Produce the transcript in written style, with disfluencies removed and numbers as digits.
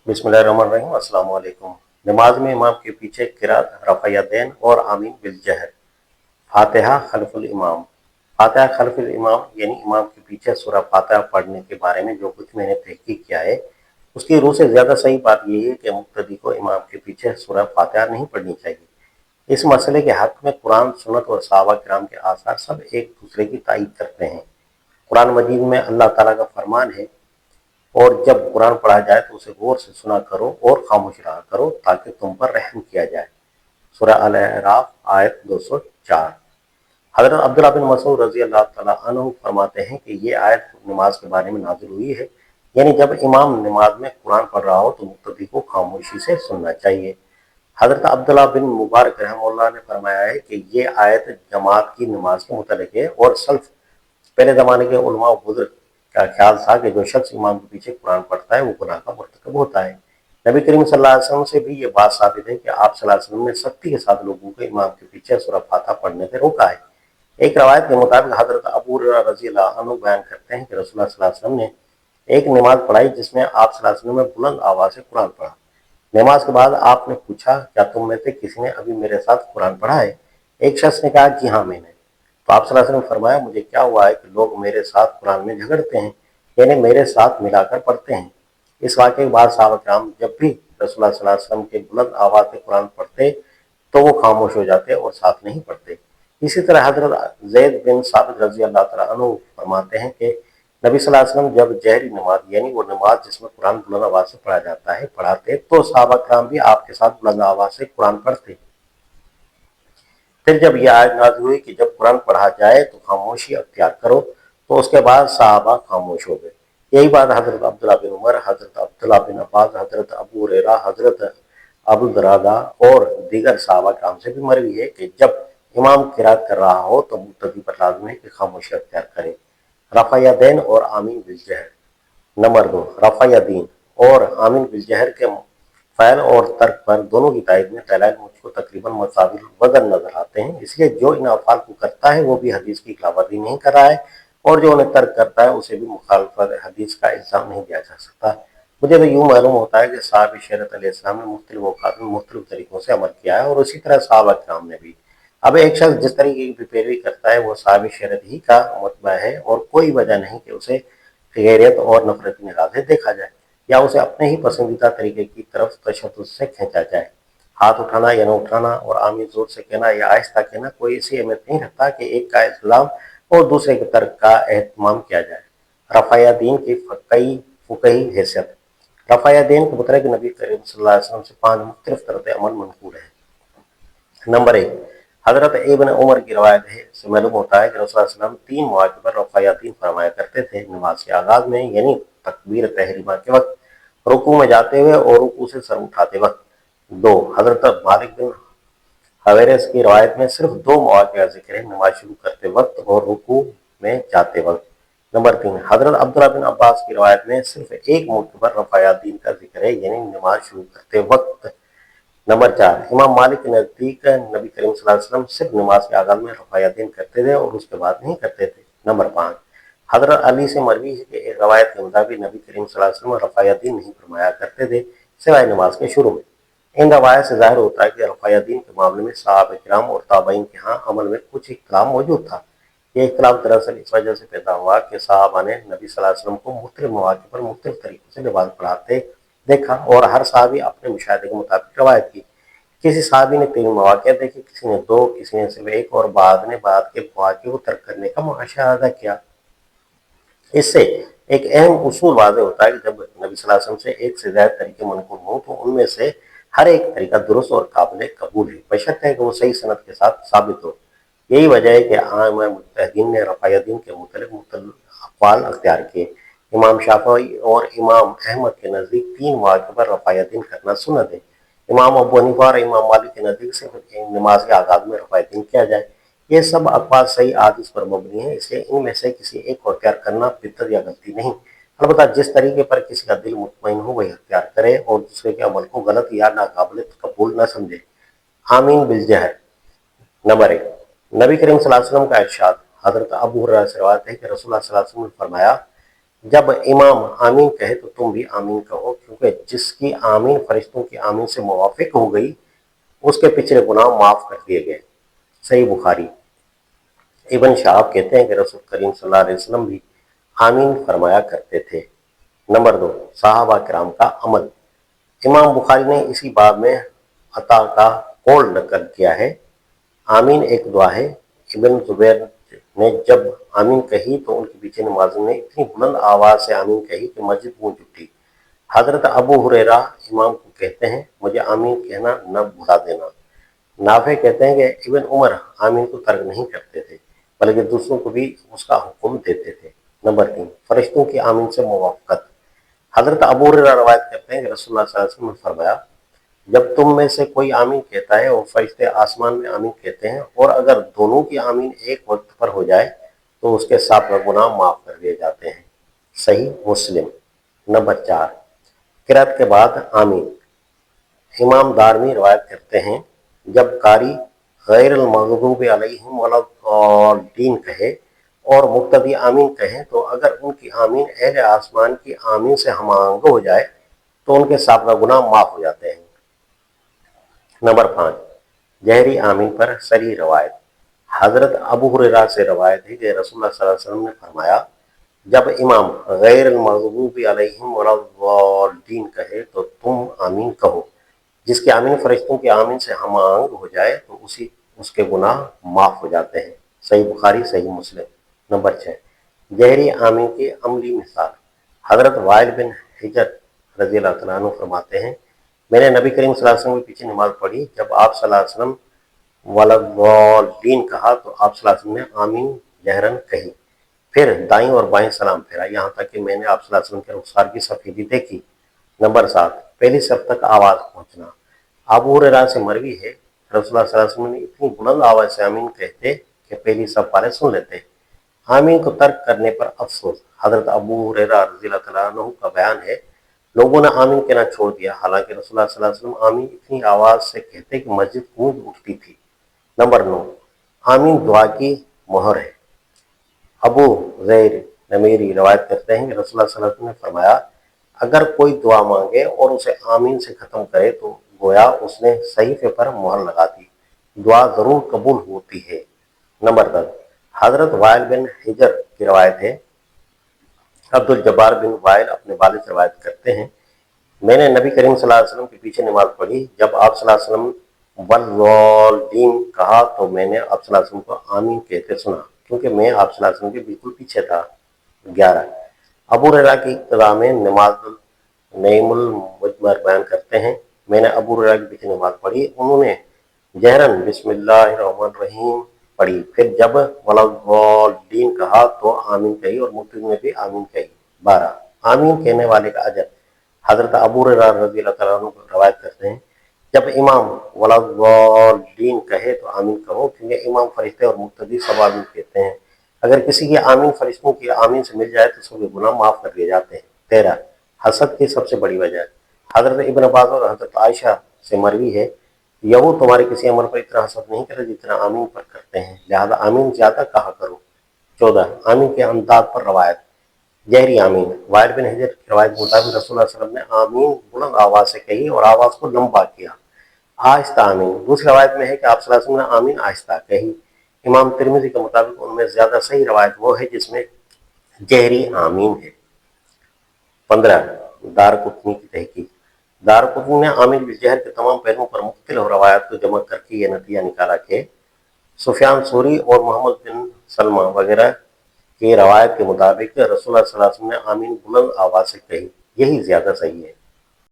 बिस्मिल्लाहिर्रहमानिर्रहीम। अस्सलाम वालेकुम। नमाज में इमाम के पीछे क़िरात, रफ़अयदैन और आमीन बिलजहर। फातिहा खल्फुल इमाम। फातिहा खल्फुल इमाम यानी इमाम के पीछे सूरह फातिहा पढ़ने के बारे में जो कुछ मैंने तहकीक किया है, उसकी रूह से ज़्यादा सही बात यह है कि मुक्तदी को इमाम के पीछे सूरह फातिहा नहीं पढ़नी चाहिए। इस मसले के हक़ में कुरान, सुन्नत और सहाबा किराम के आसार सब एक दूसरे की तायीद करते हैं। कुरान मजीद में अल्लाह ताला का फरमान है, और जब कुरान पढ़ा जाए तो उसे गौर से सुना करो और खामोश रहा करो ताकि तुम पर रहम किया जाए। सूरह अल-अराफ आयत 204। हज़रत अब्दुल्लाह बिन मसूद रज़ी अल्लाह तआला अन्हु फरमाते हैं कि ये आयत नमाज के बारे में नाज़िल हुई है, यानी जब इमाम नमाज में कुरान पढ़ रहा हो तो मुक्तदी को खामोशी से सुनना चाहिए। हज़रत अब्दुल्लाह बिन मुबारक रहमतुल्लाह ने फरमाया है कि ये आयत जमात की नमाज के मुतल्लिक़ है, और सल्फ़ पहले ज़माने के उलमा और बुज़ुर्ग का ख्याल था कि जो शख्स इमाम के पीछे कुरान पढ़ता है वो गुनाह का मुर्तकब होता है। नबी करीम सल्लल्लाहु अलैहि वसल्लम से भी ये बात साबित है कि आप सल्लल्लाहु अलैहि वसल्लम ने सख्ती के साथ लोगों को इमाम के पीछे सूरह फातिहा पढ़ने से रोका है। एक रवायत के मुताबिक हज़रत अबू हुरैरा रज़ी अल्लाह अन्हु बयान करते हैं कि रसूलुल्लाह सल्लल्लाहु अलैहि वसल्लम ने एक नमाज पढ़ाई जिसमें आप सल्लल्लाहु अलैहि वसल्लम ने बुलंद आवाज़ से कुरान पढ़ा। नमाज के बाद आपने पूछा, क्या तुम में से किसी ने अभी मेरे साथ कुरान पढ़ा है? एक शख्स ने कहा, जी हाँ मैंने। तो आप सल्लल्लाहु अलैहि वसल्लम ने फरमाया, मुझे क्या हुआ है कि लोग मेरे साथ कुरान में झगड़ते हैं, यानी मेरे साथ मिलाकर पढ़ते हैं। इस वाक़े के बाद सहाबा किराम जब भी रसूलुल्लाह सल्लल्लाहु अलैहि वसल्लम के बुलंद आवाज़ से कुरान पढ़ते तो वो खामोश हो जाते और साथ नहीं पढ़ते। इसी तरह हज़रत ज़ैद बिन साबित रज़ी अल्लाह तआला अन्हु फरमाते हैं कि नबी सल्लल्लाहु अलैहि वसल्लम जब जहरी नमाज यानी वो नमाज जिसमें कुरान बुलंद आवाज़ से पढ़ा जाता है पढ़ाते तो सहाबा किराम भी आपके साथ बुलंद आवाज़ से कुरान पढ़ते। फिर जब यह आयत नाज़िल हुई कि जब कुरान पढ़ा जाए तो खामोशी अख्तियार करो, तो उसके बाद सहाबा खामोश हो गए। यही बात हज़रत अब्दुल्लाह बिन उमर, हज़रत अब्दुल्लाह बिन अब्बास, हज़रत अबू हुरैरा, हज़रत अबू दरदा और दीगर सहाबा किराम से भी मरवी है कि जब इमाम किरात कर रहा हो तो मुक्तदी पर लाज़िम है कि खामोशी अख्तियार करे। रफ़ा यदैन और आमीन बिलजहर। नंबर 2, रफ़ा यदीन और आमीन बिलजहर के फ़ैल और तर्क पर दोनों की तायद में दलाइल मुझको तकरीबन मुतसाविल वज़न नज़र आते हैं, इसलिए जो इन अफ़आल को करता है वो भी हदीस की खिलाफवर्जी नहीं कर रहा है, और जो उन्हें तर्क करता है उसे भी मुखालफत हदीस का इल्ज़ाम नहीं दिया जा सकता। मुझे तो यूँ मालूम होता है कि साहब शरीयत अलैहिस्सलाम ने मुख्तलिफ औक़ात में मुख्तलिफ तरीक़ों से अमल किया है, और उसी तरह सहाबा किराम ने भी। अब एक शख्स जिस तरीके की पैरवी करता है वो साहब शरीयत ही का मतबा है, और कोई वजह नहीं कि उसे गैरियत और नफ़रत की निगाह से देखा जाए, या उसे अपने ही पसंदीदा तरीके की तरफ तशद्दुद से खींचा जाए। हाथ उठाना या न उठाना और आमीन ज़ोर से कहना या आहिस्ता कहना कोई ऐसी अहमियत नहीं रखता कि एक का इल्ज़ाम और दूसरे के तर्क का एहतमाम किया जाए। रफ़ा दीन की फ़ुक़ही हैसियत। रफ़ा दीन के मतलब कि नबी करीम सल्लल्लाहु अलैहि वसल्लम से 5 मुख्तलिफ तरह अमल मनक़ूल है। नंबर 1, हज़रत इब्न उमर की रवायत है से मालूम होता है कि रसूलुल्लाह सल्लल्लाहु अलैहि वसल्लम 3 मौक़े पर रफ़ा फरमाया करते थे। नमाज के आगाज़ में यानी तकबीर तहरीमा के वक़्त, रुकू में जाते हुए और रुकू से सर उठाते वक़्त। 2, हज़रत मालिक बिन हवेरस की रवायत में सिर्फ 2 मौक़े का ज़िक्र है, नमाज शुरू करते वक़्त और रुकू में जाते वक़्त। नंबर 3, हज़रत अब्दुल्लाह बिन अब्बास की रवायत में सिर्फ एक मौक़े पर रफ़ा दीन का ज़िक्र है, यानी नमाज शुरू करते वक़्त। नंबर 4, इमाम मालिक के नज़दीक नबी करीम सल्लल्लाहु अलैहि वसल्लम सिर्फ नमाज के आगाज़ में रफ़ा दीन करते थे और उसके बाद नहीं करते थे। नंबर 5, हज़रत अली से मरवी है कि एक रवायत के मुताबिक नबी करीम सल्लल्लाहु अलैहि वसल्लम रफ़ा दीन नहीं फरमाया करते थे सिवाय नमाज के शुरू में। इन रवायत से ज़ाहिर होता है कि रफ़ा दीन के मामले में सहाबा किराम और ताबईन के यहाँ अमल में कुछ इख्तिलाफ मौजूद था। ये इख्तिलाफ दरअसल इस वजह से पैदा हुआ कि सहाबा ने नबी सल्लल्लाहु अलैहि वसल्लम को मुख्तलिफ मौक़े पर मुख्तलिफ तरीक़ों से नमाज पढ़ाते देखा, और हर सहाबी अपने मुशाहिदे के मुताबिक रवायत की। किसी सहाबी ने 3 मौक़े देखे, किसी ने 2, किसी ने सिर्फ 1, और बाद ने बाद के मौक़े को तर्क करने का मुशाहिदा किया। इससे एक अहम उसूल वाज़ेह होता है कि जब नबी सल्लल्लाहु अलैहि वसल्लम से एक से ज़्यादा तरीके मनक़ूल हों तो उनमें से हर एक तरीका दुरुस्त और काबिल कबूल है, बशर्ते कि वो सही सनद के साथ साबित हो। यही वजह है कि आइम्मा मुज्तहिदीन ने रफ़ा दीन के मुख्तलिफ अक़वाल अख्तियार किए। इमाम शाफ़िई और इमाम अहमद के नज़दीक 3 मौक़े पर रफ़ा दीन करना सुन्नत है। इमाम अबू हनीफ़ा और इमाम मालिक के नज़दीक सिर्फ नमाज के आगाज़ में रफ़ा दीन किया जाए। ये सब अक़वाल सही अहादीस पर मबनी है, इसलिए इनमें से किसी एक को अख्तियार करना बिदअत या गलती नहीं। अलबत्ता जिस तरीके पर किसी का दिल मुतमईन हो वही अख्तियार करे और दूसरे के अमल को गलत या नाकाबिल कबूल न समझे। आमीन बिलजहर। नंबर 1, नबी करीम सल्लल्लाहु अलैहि वसल्लम का इरशाद। हज़रत अबू हुरैरा से रिवायत है कि रसूलुल्लाह सल्लल्लाहु अलैहि वसल्लम ने फरमाया, جب امام آمین کہے تو تم بھی آمین کہو، کیونکہ جس کی آمین فرشتوں کی آمین سے موافق ہو گئی اس کے پچھلے گناہ معاف کر دیے گئے۔ صحیح بخاری۔ ابن شہاب کہتے ہیں کہ رسول کریم صلی اللہ علیہ وسلم بھی آمین فرمایا کرتے تھے۔ نمبر 2، صحابہ کرام کا عمل۔ امام بخاری نے اسی باب میں عطا کا قول نقل کیا ہے۔ آمین ایک دعا ہے۔ ابن زبیر نے جب آمین کہی تو ان کے پیچھے نمازیوں نے اتنی بلند آواز سے آمین کہی کہ مسجد گونج اٹھی۔ حضرت ابو ہریرہ امام کو کہتے ہیں مجھے آمین کہنا نہ بھلا دینا۔ نافع کہتے ہیں کہ ابن عمر آمین کو ترک نہیں کرتے تھے بلکہ دوسروں کو بھی اس کا حکم دیتے تھے۔ نمبر 3، فرشتوں کی آمین سے موافقت۔ حضرت ابو ہریرہ روایت کرتے ہیں کہ رسول اللہ صلی اللہ علیہ وسلم نے فرمایا جب تم میں سے کوئی آمین کہتا ہے اور فرشتے آسمان میں آمین کہتے ہیں اور اگر دونوں کی آمین ایک وقت پر ہو جائے تو اس کے ساتھ گناہ معاف کر دیے جاتے ہیں۔ صحیح مسلم۔ نمبر 4، قرأت کے بعد آمین۔ امام دارمی روایت کرتے ہیں جب قاری غیر المغضوب علیہم ولا الضالین کہے اور مقتدی آمین کہیں تو اگر ان کی آمین اہل آسمان کی آمین سے ہم آہنگ ہو جائے تو ان کے سابقہ گناہ معاف ہو جاتے ہیں۔ نمبر 5، جہری آمین پر صریح روایت۔ حضرت ابو ہریرہ سے روایت ہے کہ رسول اللہ صلی اللہ علیہ وسلم نے فرمایا جب امام غیر المغضوب علیہم ولا الضالین کہے تو تم آمین کہو، جس کی آمین فرشتوں کی آمین سے ہم آہنگ ہو جائے تو اس کے گناہ معاف ہو جاتے ہیں۔ صحیح بخاری، صحیح مسلم۔ نمبر 6، جہری آمین کی عملی مثال۔ حضرت وائل بن حجر رضی اللہ تعالیٰ عنہ فرماتے ہیں میں نے نبی کریم صلی اللہ علیہ وسلم کے پیچھے نماز پڑھی، جب آپ صلی اللہ علیہ وسلم والضالین کہا تو آپ صلی اللہ علیہ وسلم نے آمین جہرن کہی، پھر دائیں اور بائیں سلام پھیرا یہاں تک کہ میں نے آپ صلی اللہ علیہ وسلم کے رخسار کی سفیدی دیکھی۔ نمبر 7، پہلی صف تک آواز پہنچنا۔ ابو ہریرہ سے مروی ہے رسول اللہ صلی اللہ علیہ وسلم نے اتنی بلند آواز سے آمین کہتے کہ پہلی صف والے سن لیتے۔ آمین کو ترک کرنے پر افسوس۔ حضرت ابو ہریرہ رضی اللہ تعالیٰ عنہ کا بیان ہے لوگوں نے آمین کہنا چھوڑ دیا، حالانکہ رسول اللہ صلی اللہ علیہ وسلم آمین اتنی آواز سے کہتے کہ مسجد گونج اٹھتی تھی۔ نمبر 9، آمین دعا کی مہر ہے۔ ابو زیر نمیری روایت کرتے ہیں کہ رسول اللہ صلی اللہ علیہ وسلم نے فرمایا اگر کوئی دعا مانگے اور اسے آمین سے ختم کرے تو گویا اس نے صحیفے پر مہر لگا دی، دعا ضرور قبول ہوتی ہے۔ نمبر 10، حضرت وائل بن حجر کی روایت ہے عبد الجبار بن وائل اپنے والد سے روایت کرتے ہیں میں نے نبی کریم صلی اللہ علیہ وسلم کے پیچھے نماز پڑھی، جب آپ صلی اللہ علیہ وسلم والضالین کہا تو میں نے آپ صلی اللہ علیہ وسلم کو آمین کہتے سنا، کیونکہ میں آپ صلی اللہ علیہ وسلم کے بالکل پیچھے تھا۔ 11، ابو ہریرہ کی ابتدا میں نماز نعیم المجمر بیان کرتے ہیں میں نے ابو ہریرہ کے پیچھے نماز پڑھی، انہوں نے جہرن بسم اللہ الرحمن الرحیم پڑھی، پھر جب والضالین کہا تو آمین کہی اور مقتدی نے بھی آمین کہی۔ 12، آمین کہنے والے کا اجر۔ حضرت ابو ہریرہ رضی اللہ تعالیٰ عنہ روایت کرتے ہیں جب امام والضالین کہے تو آمین کہو، کیونکہ امام فرشتے اور مقتدی سب آمین کہتے ہیں، اگر کسی کی آمین فرشتوں کی آمین سے مل جائے تو سب کے گناہ معاف کر دیے جاتے ہیں۔ 13، حسد کی سب سے بڑی وجہ۔ حضرت ابن عباس اور حضرت عائشہ سے مروی ہے یہود تمہارے کسی عمل پر اتنا حسد نہیں کرے جتنا آمین پر کرتے ہیں، لہذا آمین زیادہ کہا کرو۔ 14، آمین کے انداز پر روایت۔ جہری آمین۔ وائل بن حجر کی روایت کے مطابق رسول اللہ صلی اللہ علیہ وسلم نے آمین بلند آواز سے کہی اور آواز کو لمبا کیا۔ آہستہ آمین۔ دوسری روایت میں ہے کہ آپ صلی اللہ علیہ وسلم نے آمین آہستہ کہی۔ امام ترمذی کے مطابق ان میں زیادہ صحیح روایت وہ ہے جس میں جہری آمین ہے۔ 15، دارقطنی کی تحقیق۔ دارقطنی نے آمین بالجہر کے تمام پہلوؤں پر مختلف روایات کو جمع کر کے یہ نتیجہ نکالا کہ سفیان ثوری اور محمد بن سلمہ وغیرہ کی روایت کے مطابق رسول اللہ صلی اللہ علیہ وسلم نے آمین بلند آواز سے کہی، یہی زیادہ صحیح ہے۔